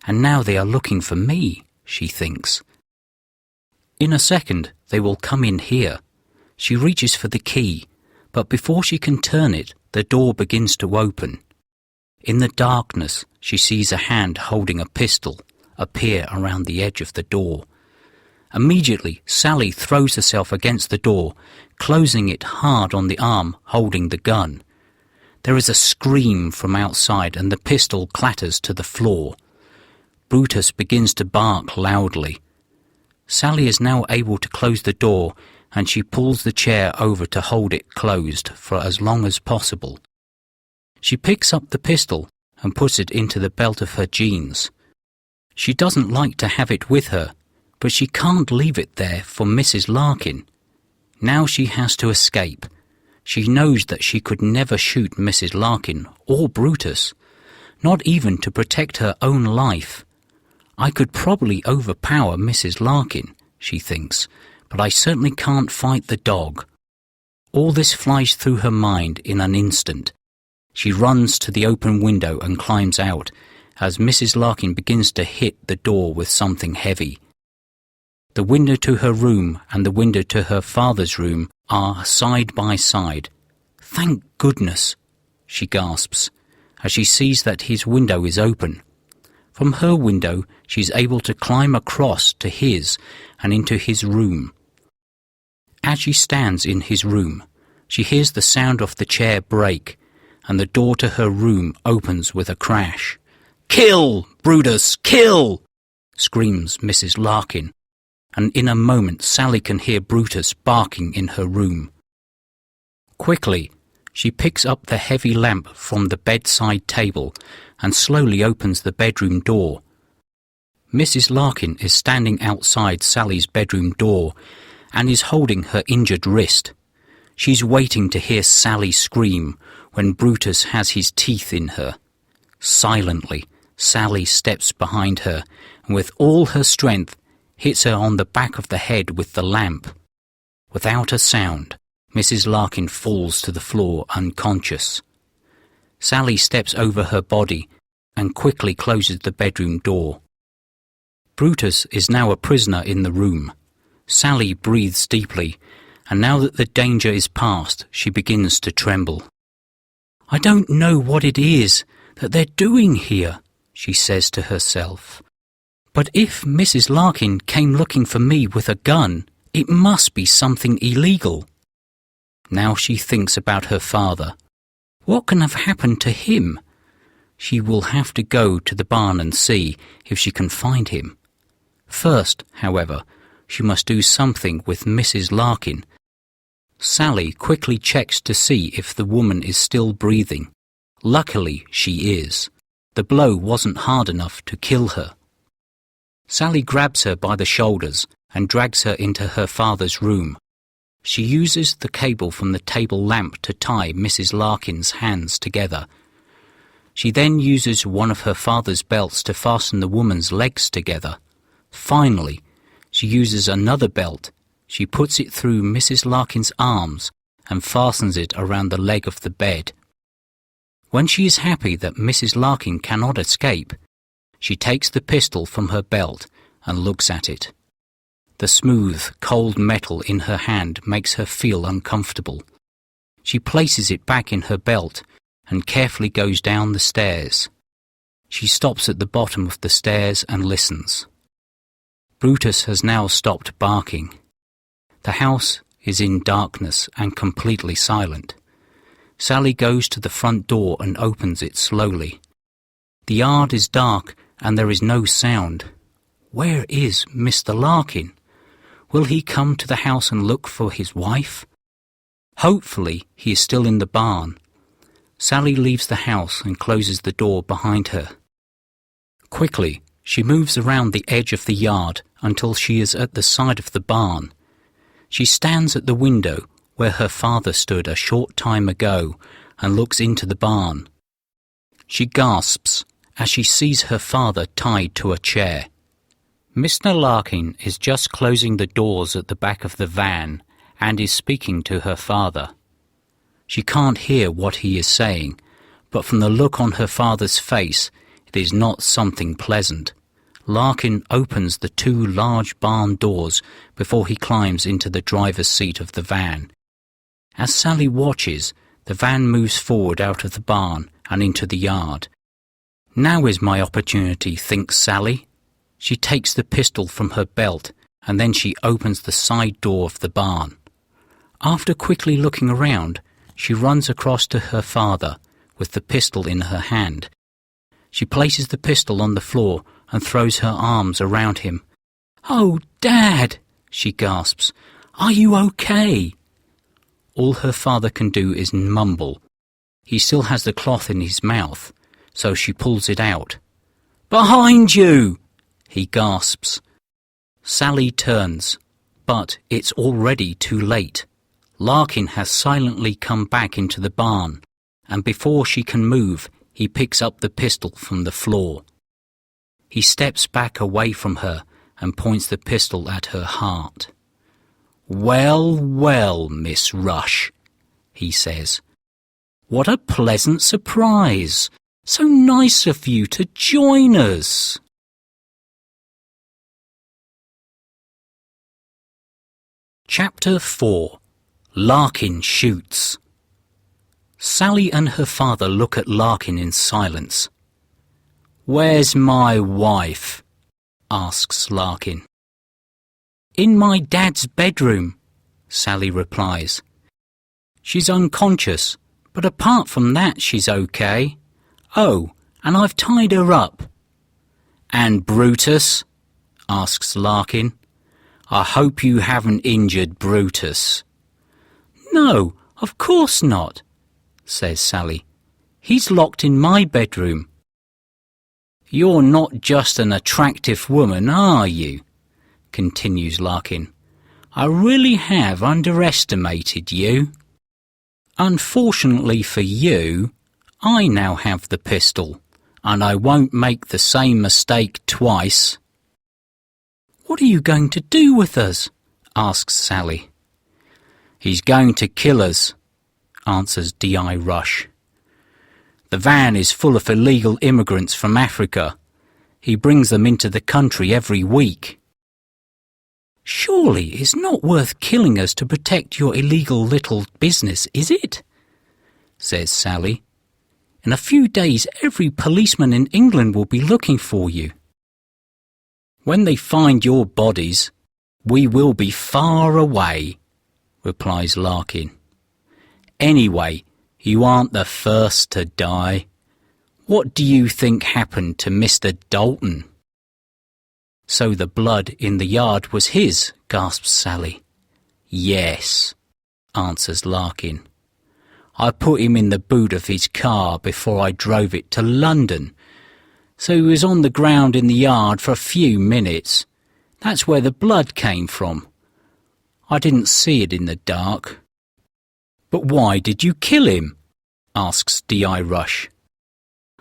and now they are looking for me, she thinks. In a second they will come in here. She reaches for the key, but before she can turn it, the door begins to open. In the darkness, she sees a hand holding a pistol appear around the edge of the door. Immediately, Sally throws herself against the door, closing it hard on the arm holding the gun. There is a scream from outside and the pistol clatters to the floor. Brutus begins to bark loudly. Sally is now able to close the door, and she pulls the chair over to hold it closed for as long as possible. She picks up the pistol and puts it into the belt of her jeans. She doesn't like to have it with her, but she can't leave it there for Mrs. Larkin. Now she has to escape. She knows that she could never shoot Mrs. Larkin or Brutus, not even to protect her own life. I could probably overpower Mrs. Larkin, she thinks, but I certainly can't fight the dog. All this flies through her mind in an instant. She runs to the open window and climbs out as Mrs. Larkin begins to hit the door with something heavy. The window to her room and the window to her father's room are side by side. Thank goodness, she gasps, as she sees that his window is open. From her window, she is able to climb across to his and into his room. As she stands in his room, she hears the sound of the chair break, and the door to her room opens with a crash. "Kill, Brutus, kill!" screams Mrs. Larkin, and in a moment Sally can hear Brutus barking in her room. Quickly, she picks up the heavy lamp from the bedside table and slowly opens the bedroom door. Mrs. Larkin is standing outside Sally's bedroom door and is holding her injured wrist. She's waiting to hear Sally scream when Brutus has his teeth in her. Silently, Sally steps behind her and with all her strength hits her on the back of the head with the lamp. Without a sound, Mrs. Larkin falls to the floor unconscious. Sally steps over her body and quickly closes the bedroom door. Brutus is now a prisoner in the room. Sally breathes deeply, and now that the danger is past, she begins to tremble. "I don't know what it is that they're doing here," she says to herself. "But if Mrs. Larkin came looking for me with a gun, it must be something illegal." Now she thinks about her father. What can have happened to him? She will have to go to the barn and see if she can find him. First, however, she must do something with Mrs. Larkin. Sally quickly checks to see if the woman is still breathing. Luckily, she is. The blow wasn't hard enough to kill her. Sally grabs her by the shoulders and drags her into her father's room. She uses the cable from the table lamp to tie Mrs. Larkin's hands together. She then uses one of her father's belts to fasten the woman's legs together. Finally, she uses another belt. She puts it through Mrs. Larkin's arms and fastens it around the leg of the bed. When she is happy that Mrs. Larkin cannot escape, she takes the pistol from her belt and looks at it. The smooth, cold metal in her hand makes her feel uncomfortable. She places it back in her belt and carefully goes down the stairs. She stops at the bottom of the stairs and listens. Brutus has now stopped barking. The house is in darkness and completely silent. Sally goes to the front door and opens it slowly. The yard is dark and there is no sound. Where is Mr. Larkin? Will he come to the house and look for his wife? Hopefully he is still in the barn. Sally leaves the house and closes the door behind her. Quickly, she moves around the edge of the yard until she is at the side of the barn. She stands at the window where her father stood a short time ago and looks into the barn. She gasps as she sees her father tied to a chair. Mr. Larkin is just closing the doors at the back of the van and is speaking to her father. She can't hear what he is saying, but from the look on her father's face, it is not something pleasant. Larkin opens the two large barn doors before he climbs into the driver's seat of the van. As Sally watches, the van moves forward out of the barn and into the yard. Now is my opportunity, thinks Sally. She takes the pistol from her belt and then she opens the side door of the barn. After quickly looking around, she runs across to her father with the pistol in her hand. She places the pistol on the floor and throws her arms around him. "Oh, Dad!" she gasps. "Are you okay?" All her father can do is mumble. He still has the cloth in his mouth, so she pulls it out. "Behind you!" he gasps. Sally turns, but it's already too late. Larkin has silently come back into the barn, and before she can move, he picks up the pistol from the floor. He steps back away from her and points the pistol at her heart. "Well, well, Miss Rush," he says. "What a pleasant surprise! So nice of you to join us." Chapter 4. Larkin Shoots. Sally and her father look at Larkin in silence. "Where's my wife?" asks Larkin. "In my dad's bedroom," Sally replies. "She's unconscious, but apart from that she's okay. Oh, and I've tied her up." "And Brutus?" asks Larkin. "I hope you haven't injured Brutus." "No, of course not," says Sally. "He's locked in my bedroom." "You're not just an attractive woman, are you?" continues Larkin. "I really have underestimated you. Unfortunately for you, I now have the pistol, and I won't make the same mistake twice." "What are you going to do with us?" asks Sally. "He's going to kill us," answers D.I. Rush. "The van is full of illegal immigrants from Africa. He brings them into the country every week." "Surely it's not worth killing us to protect your illegal little business, is it?" says Sally. "In a few days every policeman in England will be looking for you." "When they find your bodies, we will be far away," replies Larkin. "Anyway, you aren't the first to die. What do you think happened to Mr. Dalton?" "So the blood in the yard was his," gasps Sally. "Yes," answers Larkin. "I put him in the boot of his car before I drove it to London. So he was on the ground in the yard for a few minutes. That's where the blood came from. I didn't see it in the dark." "But why did you kill him?" asks D.I. Rush.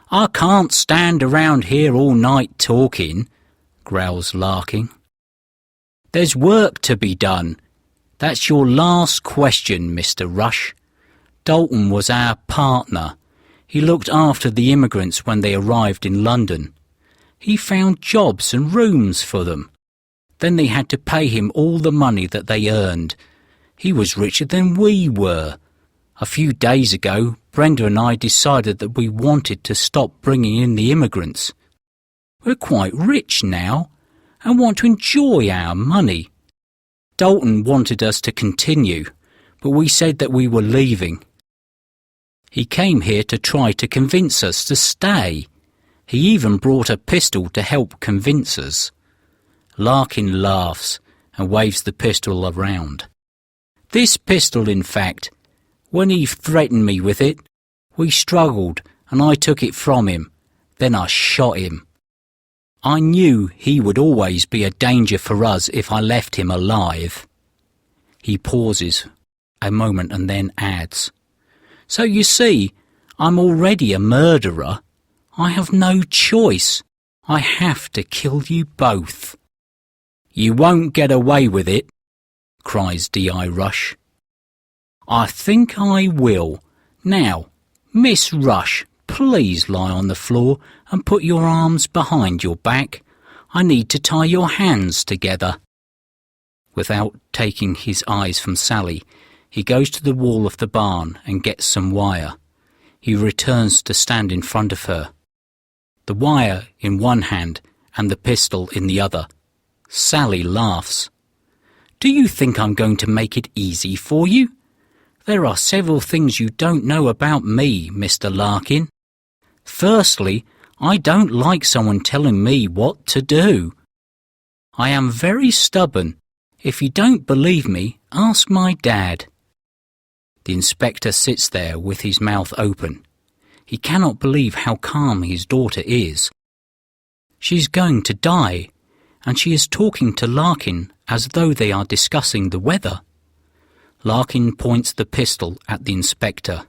"I can't stand around here all night talking," growls Larkin. "There's work to be done. That's your last question, Mr. Rush. Dalton was our partner. He looked after the immigrants when they arrived in London. He found jobs and rooms for them. Then they had to pay him all the money that they earned. He was richer than we were. A few days ago, Brenda and I decided that we wanted to stop bringing in the immigrants. We're quite rich now and want to enjoy our money. Dalton wanted us to continue, but we said that we were leaving. He came here to try to convince us to stay. He even brought a pistol to help convince us." Larkin laughs and waves the pistol around. "This pistol, in fact, when he threatened me with it, we struggled and I took it from him. Then I shot him. I knew he would always be a danger for us if I left him alive." He pauses a moment and then adds, "So you see, I'm already a murderer. I have no choice. I have to kill you both." "You won't get away with it," cries D.I. Rush. "I think I will. Now, Miss Rush, please lie on the floor and put your arms behind your back. I need to tie your hands together." Without taking his eyes from Sally, he goes to the wall of the barn and gets some wire. He returns to stand in front of her, the wire in one hand and the pistol in the other. Sally laughs. "Do you think I'm going to make it easy for you? There are several things you don't know about me, Mr. Larkin. Firstly, I don't like someone telling me what to do. I am very stubborn. If you don't believe me, ask my dad." The inspector sits there with his mouth open. He cannot believe how calm his daughter is. She's going to die, and she is talking to Larkin as though they are discussing the weather. Larkin points the pistol at the inspector.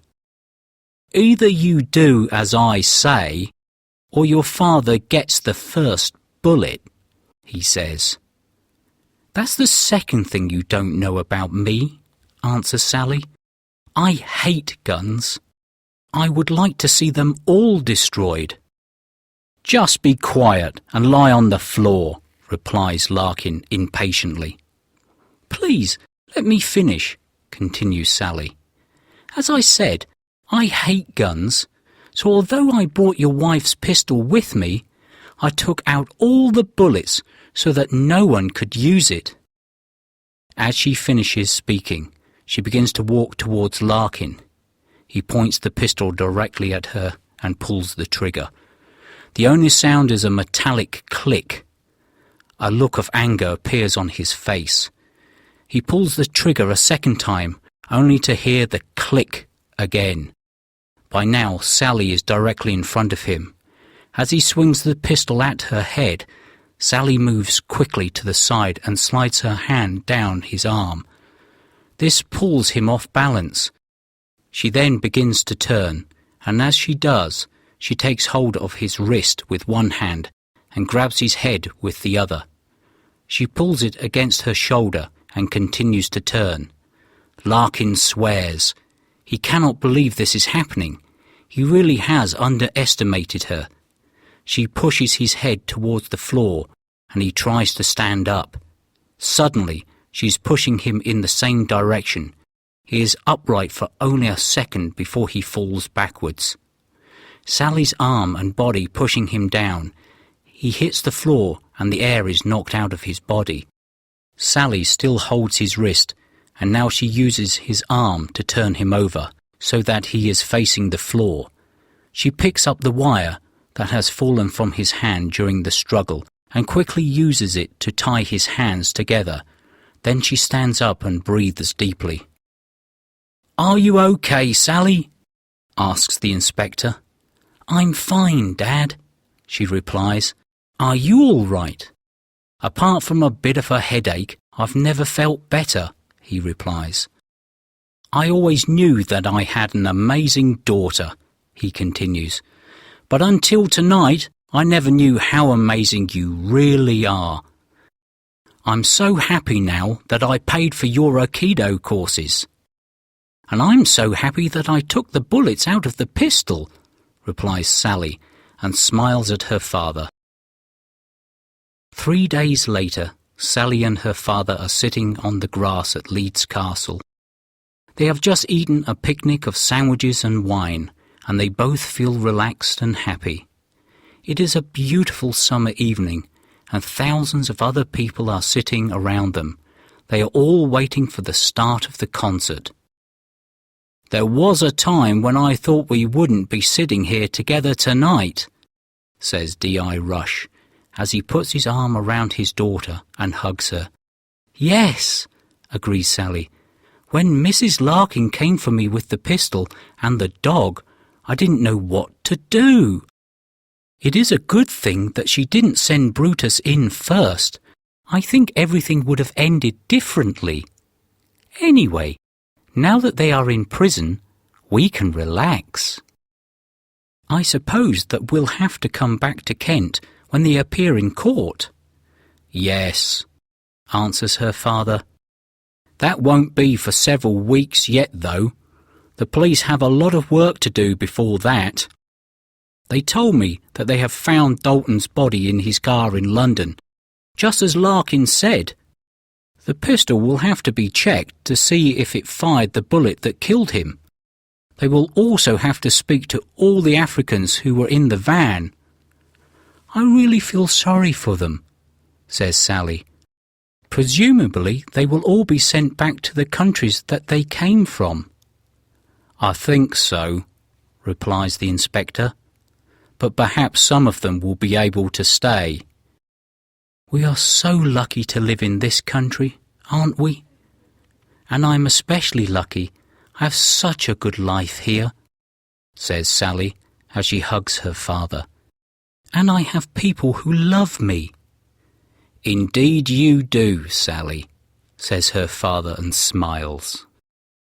"Either you do as I say, or your father gets the first bullet," he says. "That's the second thing you don't know about me," answers Sally. "I hate guns. I would like to see them all destroyed." "Just be quiet and lie on the floor," replies Larkin impatiently. "Please, let me finish," continues Sally. "As I said, I hate guns, so although I brought your wife's pistol with me, I took out all the bullets so that no one could use it." As she finishes speaking, she begins to walk towards Larkin. He points the pistol directly at her and pulls the trigger. The only sound is a metallic click. A look of anger appears on his face. He pulls the trigger a second time, only to hear the click again. By now, Sally is directly in front of him. As he swings the pistol at her head, Sally moves quickly to the side and slides her hand down his arm. This pulls him off balance. She then begins to turn, and as she does, she takes hold of his wrist with one hand and grabs his head with the other. She pulls it against her shoulder and continues to turn. Larkin swears. He cannot believe this is happening. He really has underestimated her. She pushes his head towards the floor and he tries to stand up. Suddenly, she's pushing him in the same direction. He is upright for only a second before he falls backwards. Sally's arm and body pushing him down. He hits the floor and the air is knocked out of his body. Sally still holds his wrist, and now she uses his arm to turn him over so that he is facing the floor. She picks up the wire that has fallen from his hand during the struggle and quickly uses it to tie his hands together. Then she stands up and breathes deeply. "Are you okay, Sally?" asks the inspector. "I'm fine, Dad," she replies. "Are you all right?" "Apart from a bit of a headache, I've never felt better," he replies. "I always knew that I had an amazing daughter," he continues. "But until tonight, I never knew how amazing you really are. I'm so happy now that I paid for your Aikido courses." "And I'm so happy that I took the bullets out of the pistol," replies Sally, and smiles at her father. 3 days later, Sally and her father are sitting on the grass at Leeds Castle. They have just eaten a picnic of sandwiches and wine, and they both feel relaxed and happy. It is a beautiful summer evening, and thousands of other people are sitting around them. They are all waiting for the start of the concert. "There was a time when I thought we wouldn't be sitting here together tonight," says D.I. Rush, as he puts his arm around his daughter and hugs her. "Yes," agrees Sally. "When Mrs. Larkin came for me with the pistol and the dog, I didn't know what to do. It is a good thing that she didn't send Brutus in first. I think everything would have ended differently. Anyway, now that they are in prison, we can relax. I suppose that we'll have to come back to Kent when they appear in court." "Yes," answers her father. "That won't be for several weeks yet, though. The police have a lot of work to do before that. They told me that they have found Dalton's body in his car in London, just as Larkin said. The pistol will have to be checked to see if it fired the bullet that killed him. They will also have to speak to all the Africans who were in the van." "I really feel sorry for them," says Sally. "Presumably they will all be sent back to the countries that they came from." "I think so," replies the inspector. "But perhaps some of them will be able to stay." "We are so lucky to live in this country, aren't we? And I'm especially lucky. I have such a good life here," says Sally as she hugs her father. "And I have people who love me." "Indeed you do, Sally," says her father and smiles.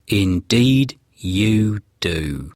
"Indeed you do."